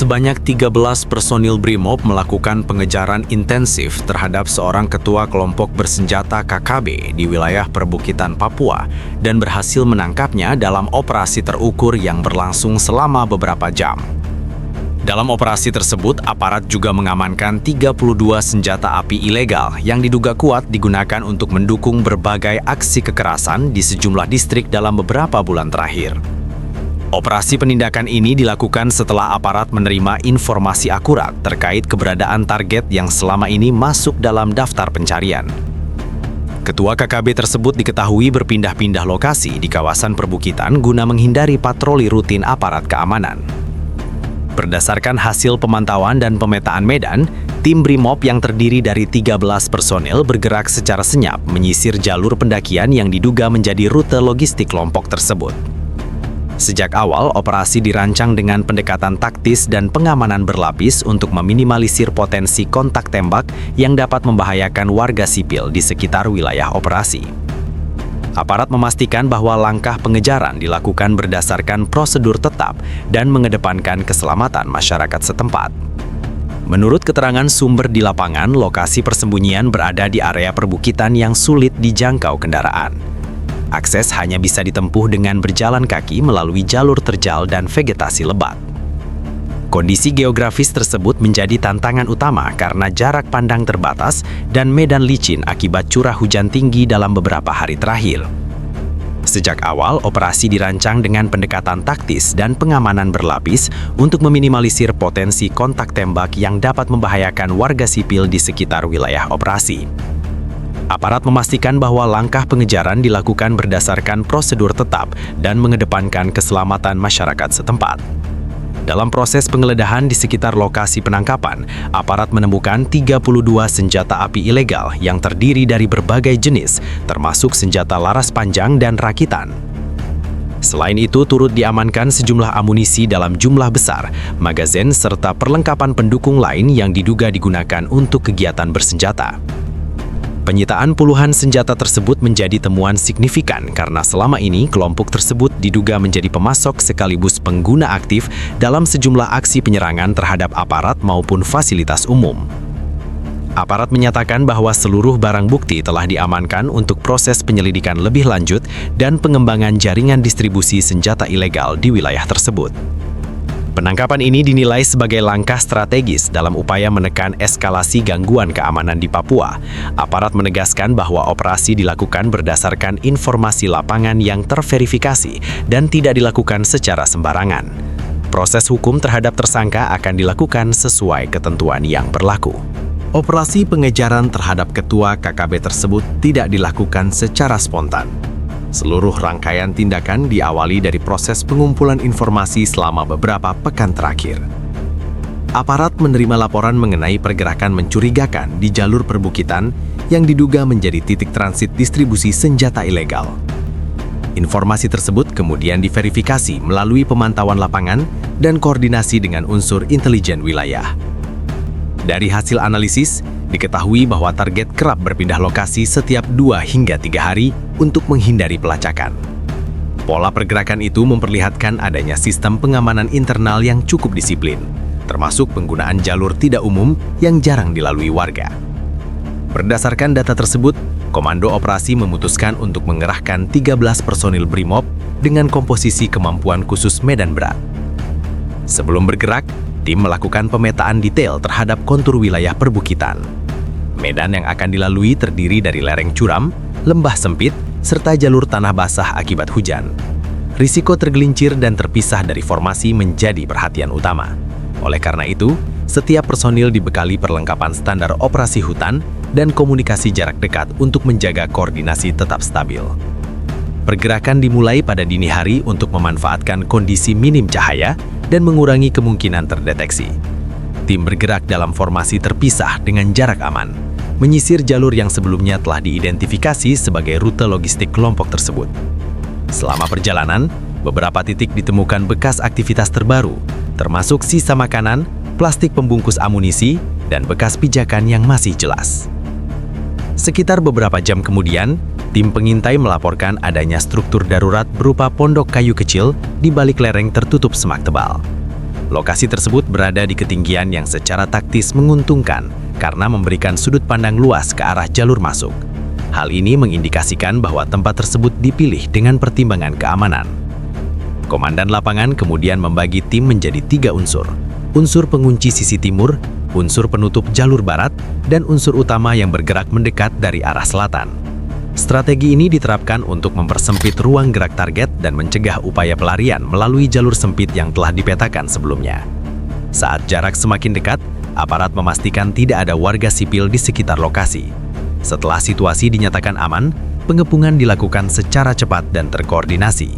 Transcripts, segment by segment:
Sebanyak 13 personil BRIMOB melakukan pengejaran intensif terhadap seorang ketua kelompok bersenjata KKB di wilayah perbukitan Papua dan berhasil menangkapnya dalam operasi terukur yang berlangsung selama beberapa jam. Dalam operasi tersebut, aparat juga mengamankan 32 senjata api ilegal yang diduga kuat digunakan untuk mendukung berbagai aksi kekerasan di sejumlah distrik dalam beberapa bulan terakhir. Operasi penindakan ini dilakukan setelah aparat menerima informasi akurat terkait keberadaan target yang selama ini masuk dalam daftar pencarian. Ketua KKB tersebut diketahui berpindah-pindah lokasi di kawasan perbukitan guna menghindari patroli rutin aparat keamanan. Berdasarkan hasil pemantauan dan pemetaan medan, tim BRIMOB yang terdiri dari 13 personel bergerak secara senyap menyisir jalur pendakian yang diduga menjadi rute logistik kelompok tersebut. Sejak awal, operasi dirancang dengan pendekatan taktis dan pengamanan berlapis untuk meminimalisir potensi kontak tembak yang dapat membahayakan warga sipil di sekitar wilayah operasi. Aparat memastikan bahwa langkah pengejaran dilakukan berdasarkan prosedur tetap dan mengedepankan keselamatan masyarakat setempat. Menurut keterangan sumber di lapangan, lokasi persembunyian berada di area perbukitan yang sulit dijangkau kendaraan. Akses hanya bisa ditempuh dengan berjalan kaki melalui jalur terjal dan vegetasi lebat. Kondisi geografis tersebut menjadi tantangan utama karena jarak pandang terbatas dan medan licin akibat curah hujan tinggi dalam beberapa hari terakhir. Sejak awal, operasi dirancang dengan pendekatan taktis dan pengamanan berlapis untuk meminimalisir potensi kontak tembak yang dapat membahayakan warga sipil di sekitar wilayah operasi. Aparat memastikan bahwa langkah pengejaran dilakukan berdasarkan prosedur tetap dan mengedepankan keselamatan masyarakat setempat. Dalam proses penggeledahan di sekitar lokasi penangkapan, aparat menemukan 32 senjata api ilegal yang terdiri dari berbagai jenis, termasuk senjata laras panjang dan rakitan. Selain itu, turut diamankan sejumlah amunisi dalam jumlah besar, magazin, serta perlengkapan pendukung lain yang diduga digunakan untuk kegiatan bersenjata. Penyitaan puluhan senjata tersebut menjadi temuan signifikan karena selama ini kelompok tersebut diduga menjadi pemasok sekaligus pengguna aktif dalam sejumlah aksi penyerangan terhadap aparat maupun fasilitas umum. Aparat menyatakan bahwa seluruh barang bukti telah diamankan untuk proses penyelidikan lebih lanjut dan pengembangan jaringan distribusi senjata ilegal di wilayah tersebut. Penangkapan ini dinilai sebagai langkah strategis dalam upaya menekan eskalasi gangguan keamanan di Papua. Aparat menegaskan bahwa operasi dilakukan berdasarkan informasi lapangan yang terverifikasi dan tidak dilakukan secara sembarangan. Proses hukum terhadap tersangka akan dilakukan sesuai ketentuan yang berlaku. Operasi pengejaran terhadap ketua KKB tersebut tidak dilakukan secara spontan. Seluruh rangkaian tindakan diawali dari proses pengumpulan informasi selama beberapa pekan terakhir. Aparat menerima laporan mengenai pergerakan mencurigakan di jalur perbukitan yang diduga menjadi titik transit distribusi senjata ilegal. Informasi tersebut kemudian diverifikasi melalui pemantauan lapangan dan koordinasi dengan unsur intelijen wilayah. Dari hasil analisis, diketahui bahwa target kerap berpindah lokasi setiap 2 hingga 3 hari untuk menghindari pelacakan. Pola pergerakan itu memperlihatkan adanya sistem pengamanan internal yang cukup disiplin, termasuk penggunaan jalur tidak umum yang jarang dilalui warga. Berdasarkan data tersebut, Komando Operasi memutuskan untuk mengerahkan 13 personil BRIMOB dengan komposisi kemampuan khusus medan berat. Sebelum bergerak, tim melakukan pemetaan detail terhadap kontur wilayah perbukitan. Medan yang akan dilalui terdiri dari lereng curam, lembah sempit, serta jalur tanah basah akibat hujan. Risiko tergelincir dan terpisah dari formasi menjadi perhatian utama. Oleh karena itu, setiap personil dibekali perlengkapan standar operasi hutan dan komunikasi jarak dekat untuk menjaga koordinasi tetap stabil. Pergerakan dimulai pada dini hari untuk memanfaatkan kondisi minim cahaya dan mengurangi kemungkinan terdeteksi. Tim bergerak dalam formasi terpisah dengan jarak aman, menyisir jalur yang sebelumnya telah diidentifikasi sebagai rute logistik kelompok tersebut. Selama perjalanan, beberapa titik ditemukan bekas aktivitas terbaru, termasuk sisa makanan, plastik pembungkus amunisi, dan bekas pijakan yang masih jelas. Sekitar beberapa jam kemudian, tim pengintai melaporkan adanya struktur darurat berupa pondok kayu kecil di balik lereng tertutup semak tebal. Lokasi tersebut berada di ketinggian yang secara taktis menguntungkan karena memberikan sudut pandang luas ke arah jalur masuk. Hal ini mengindikasikan bahwa tempat tersebut dipilih dengan pertimbangan keamanan. Komandan lapangan kemudian membagi tim menjadi 3 unsur. Unsur pengunci sisi timur, unsur penutup jalur barat, dan unsur utama yang bergerak mendekat dari arah selatan. Strategi ini diterapkan untuk mempersempit ruang gerak target dan mencegah upaya pelarian melalui jalur sempit yang telah dipetakan sebelumnya. Saat jarak semakin dekat, aparat memastikan tidak ada warga sipil di sekitar lokasi. Setelah situasi dinyatakan aman, pengepungan dilakukan secara cepat dan terkoordinasi.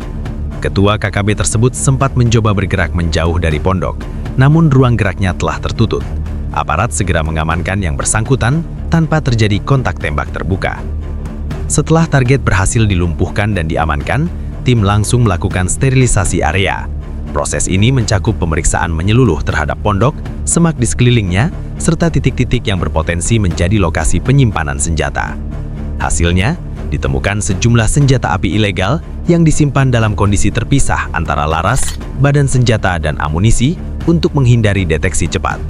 Ketua KKB tersebut sempat mencoba bergerak menjauh dari pondok, namun ruang geraknya telah tertutup. Aparat segera mengamankan yang bersangkutan tanpa terjadi kontak tembak terbuka. Setelah target berhasil dilumpuhkan dan diamankan, tim langsung melakukan sterilisasi area. Proses ini mencakup pemeriksaan menyeluruh terhadap pondok, semak di sekelilingnya, serta titik-titik yang berpotensi menjadi lokasi penyimpanan senjata. Hasilnya, ditemukan sejumlah senjata api ilegal yang disimpan dalam kondisi terpisah antara laras, badan senjata, dan amunisi untuk menghindari deteksi cepat.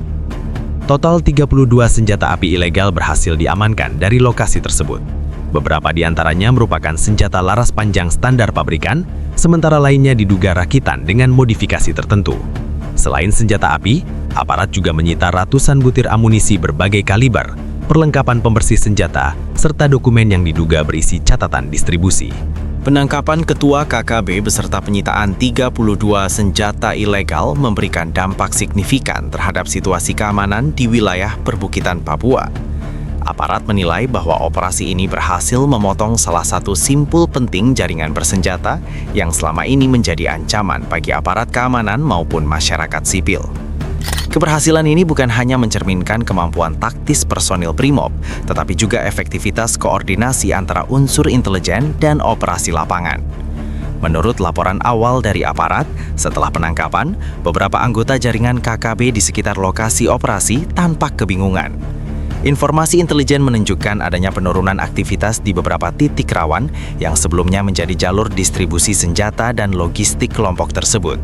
Total 32 senjata api ilegal berhasil diamankan dari lokasi tersebut. Beberapa di antaranya merupakan senjata laras panjang standar pabrikan, sementara lainnya diduga rakitan dengan modifikasi tertentu. Selain senjata api, aparat juga menyita ratusan butir amunisi berbagai kaliber, perlengkapan pembersih senjata, serta dokumen yang diduga berisi catatan distribusi. Penangkapan Ketua KKB beserta penyitaan 32 senjata ilegal memberikan dampak signifikan terhadap situasi keamanan di wilayah perbukitan Papua. Aparat menilai bahwa operasi ini berhasil memotong salah satu simpul penting jaringan bersenjata yang selama ini menjadi ancaman bagi aparat keamanan maupun masyarakat sipil. Keberhasilan ini bukan hanya mencerminkan kemampuan taktis personil Brimob, tetapi juga efektivitas koordinasi antara unsur intelijen dan operasi lapangan. Menurut laporan awal dari aparat, setelah penangkapan, beberapa anggota jaringan KKB di sekitar lokasi operasi tampak kebingungan. Informasi intelijen menunjukkan adanya penurunan aktivitas di beberapa titik rawan yang sebelumnya menjadi jalur distribusi senjata dan logistik kelompok tersebut.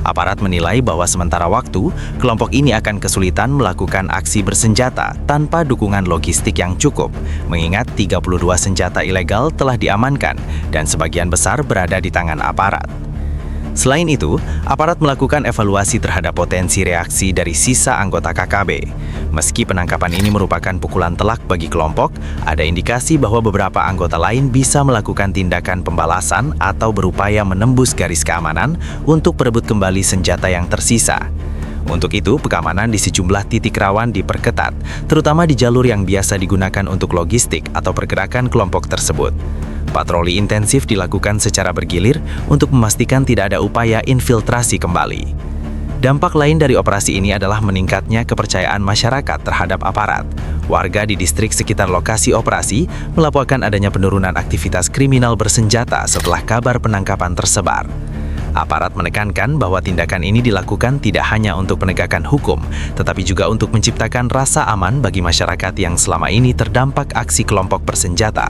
Aparat menilai bahwa sementara waktu, kelompok ini akan kesulitan melakukan aksi bersenjata tanpa dukungan logistik yang cukup, mengingat 32 senjata ilegal telah diamankan dan sebagian besar berada di tangan aparat. Selain itu, aparat melakukan evaluasi terhadap potensi reaksi dari sisa anggota KKB. Meski penangkapan ini merupakan pukulan telak bagi kelompok, ada indikasi bahwa beberapa anggota lain bisa melakukan tindakan pembalasan atau berupaya menembus garis keamanan untuk berebut kembali senjata yang tersisa. Untuk itu, pengamanan di sejumlah titik rawan diperketat, terutama di jalur yang biasa digunakan untuk logistik atau pergerakan kelompok tersebut. Patroli intensif dilakukan secara bergilir untuk memastikan tidak ada upaya infiltrasi kembali. Dampak lain dari operasi ini adalah meningkatnya kepercayaan masyarakat terhadap aparat. Warga di distrik sekitar lokasi operasi melaporkan adanya penurunan aktivitas kriminal bersenjata setelah kabar penangkapan tersebar. Aparat menekankan bahwa tindakan ini dilakukan tidak hanya untuk penegakan hukum, tetapi juga untuk menciptakan rasa aman bagi masyarakat yang selama ini terdampak aksi kelompok bersenjata.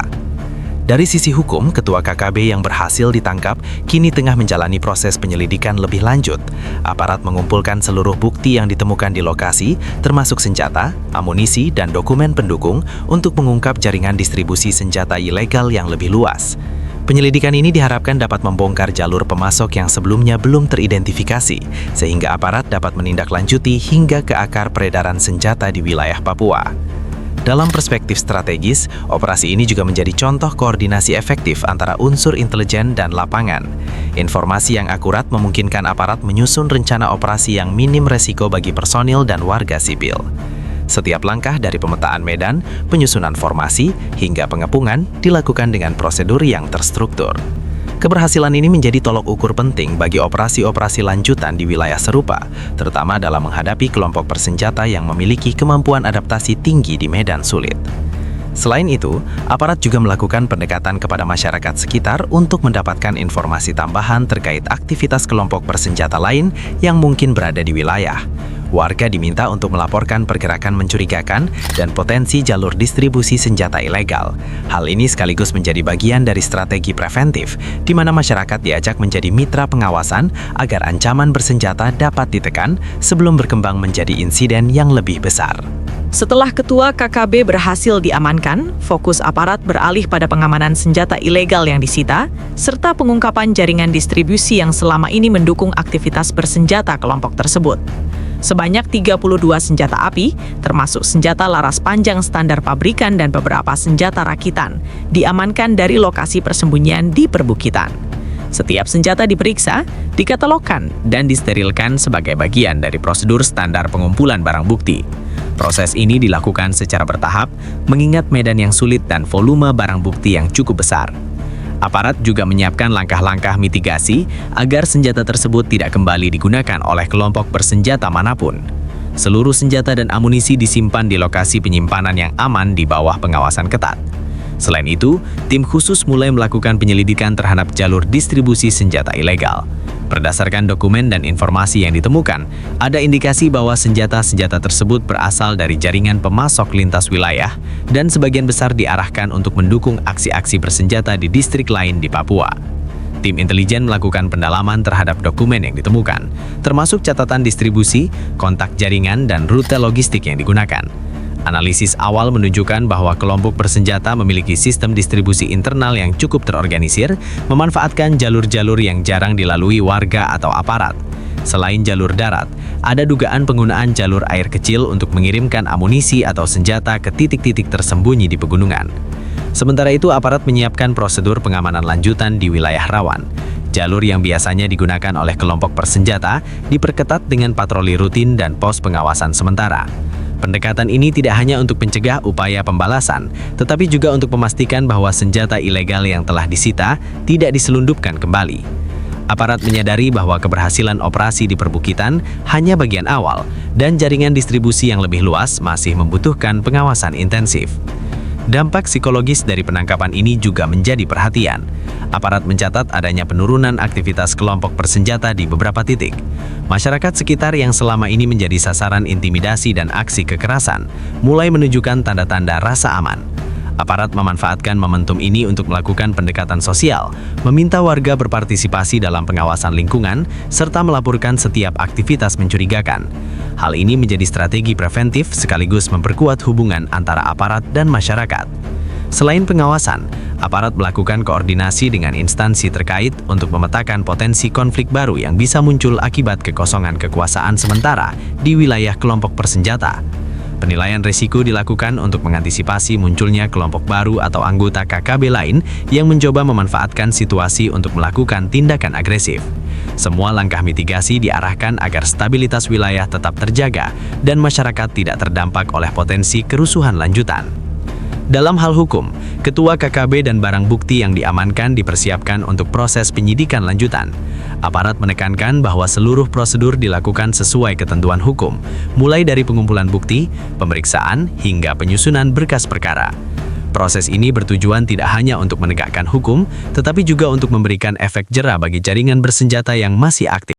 Dari sisi hukum, Ketua KKB yang berhasil ditangkap kini tengah menjalani proses penyelidikan lebih lanjut. Aparat mengumpulkan seluruh bukti yang ditemukan di lokasi, termasuk senjata, amunisi, dan dokumen pendukung untuk mengungkap jaringan distribusi senjata ilegal yang lebih luas. Penyelidikan ini diharapkan dapat membongkar jalur pemasok yang sebelumnya belum teridentifikasi, sehingga aparat dapat menindaklanjuti hingga ke akar peredaran senjata di wilayah Papua. Dalam perspektif strategis, operasi ini juga menjadi contoh koordinasi efektif antara unsur intelijen dan lapangan. Informasi yang akurat memungkinkan aparat menyusun rencana operasi yang minim resiko bagi personil dan warga sipil. Setiap langkah dari pemetaan medan, penyusunan formasi, hingga pengepungan dilakukan dengan prosedur yang terstruktur. Keberhasilan ini menjadi tolok ukur penting bagi operasi-operasi lanjutan di wilayah serupa, terutama dalam menghadapi kelompok bersenjata yang memiliki kemampuan adaptasi tinggi di medan sulit. Selain itu, aparat juga melakukan pendekatan kepada masyarakat sekitar untuk mendapatkan informasi tambahan terkait aktivitas kelompok bersenjata lain yang mungkin berada di wilayah. Warga diminta untuk melaporkan pergerakan mencurigakan dan potensi jalur distribusi senjata ilegal. Hal ini sekaligus menjadi bagian dari strategi preventif, di mana masyarakat diajak menjadi mitra pengawasan agar ancaman bersenjata dapat ditekan sebelum berkembang menjadi insiden yang lebih besar. Setelah ketua KKB berhasil diamankan, fokus aparat beralih pada pengamanan senjata ilegal yang disita, serta pengungkapan jaringan distribusi yang selama ini mendukung aktivitas bersenjata kelompok tersebut. Sebanyak 32 senjata api, termasuk senjata laras panjang standar pabrikan dan beberapa senjata rakitan, diamankan dari lokasi persembunyian di perbukitan. Setiap senjata diperiksa, dikatalogkan, dan disterilkan sebagai bagian dari prosedur standar pengumpulan barang bukti. Proses ini dilakukan secara bertahap, mengingat medan yang sulit dan volume barang bukti yang cukup besar. Aparat juga menyiapkan langkah-langkah mitigasi agar senjata tersebut tidak kembali digunakan oleh kelompok bersenjata manapun. Seluruh senjata dan amunisi disimpan di lokasi penyimpanan yang aman di bawah pengawasan ketat. Selain itu, tim khusus mulai melakukan penyelidikan terhadap jalur distribusi senjata ilegal. Berdasarkan dokumen dan informasi yang ditemukan, ada indikasi bahwa senjata-senjata tersebut berasal dari jaringan pemasok lintas wilayah dan sebagian besar diarahkan untuk mendukung aksi-aksi bersenjata di distrik lain di Papua. Tim intelijen melakukan pendalaman terhadap dokumen yang ditemukan, termasuk catatan distribusi, kontak jaringan, dan rute logistik yang digunakan. Analisis awal menunjukkan bahwa kelompok bersenjata memiliki sistem distribusi internal yang cukup terorganisir, memanfaatkan jalur-jalur yang jarang dilalui warga atau aparat. Selain jalur darat, ada dugaan penggunaan jalur air kecil untuk mengirimkan amunisi atau senjata ke titik-titik tersembunyi di pegunungan. Sementara itu, aparat menyiapkan prosedur pengamanan lanjutan di wilayah rawan. Jalur yang biasanya digunakan oleh kelompok bersenjata diperketat dengan patroli rutin dan pos pengawasan sementara. Pendekatan ini tidak hanya untuk mencegah upaya pembalasan, tetapi juga untuk memastikan bahwa senjata ilegal yang telah disita tidak diselundupkan kembali. Aparat menyadari bahwa keberhasilan operasi di perbukitan hanya bagian awal, dan jaringan distribusi yang lebih luas masih membutuhkan pengawasan intensif. Dampak psikologis dari penangkapan ini juga menjadi perhatian. Aparat mencatat adanya penurunan aktivitas kelompok bersenjata di beberapa titik. Masyarakat sekitar yang selama ini menjadi sasaran intimidasi dan aksi kekerasan mulai menunjukkan tanda-tanda rasa aman. Aparat memanfaatkan momentum ini untuk melakukan pendekatan sosial, meminta warga berpartisipasi dalam pengawasan lingkungan, serta melaporkan setiap aktivitas mencurigakan. Hal ini menjadi strategi preventif sekaligus memperkuat hubungan antara aparat dan masyarakat. Selain pengawasan, aparat melakukan koordinasi dengan instansi terkait untuk memetakan potensi konflik baru yang bisa muncul akibat kekosongan kekuasaan sementara di wilayah kelompok bersenjata. Penilaian risiko dilakukan untuk mengantisipasi munculnya kelompok baru atau anggota KKB lain yang mencoba memanfaatkan situasi untuk melakukan tindakan agresif. Semua langkah mitigasi diarahkan agar stabilitas wilayah tetap terjaga dan masyarakat tidak terdampak oleh potensi kerusuhan lanjutan. Dalam hal hukum, ketua KKB dan barang bukti yang diamankan dipersiapkan untuk proses penyidikan lanjutan. Aparat menekankan bahwa seluruh prosedur dilakukan sesuai ketentuan hukum, mulai dari pengumpulan bukti, pemeriksaan, hingga penyusunan berkas perkara. Proses ini bertujuan tidak hanya untuk menegakkan hukum, tetapi juga untuk memberikan efek jera bagi jaringan bersenjata yang masih aktif.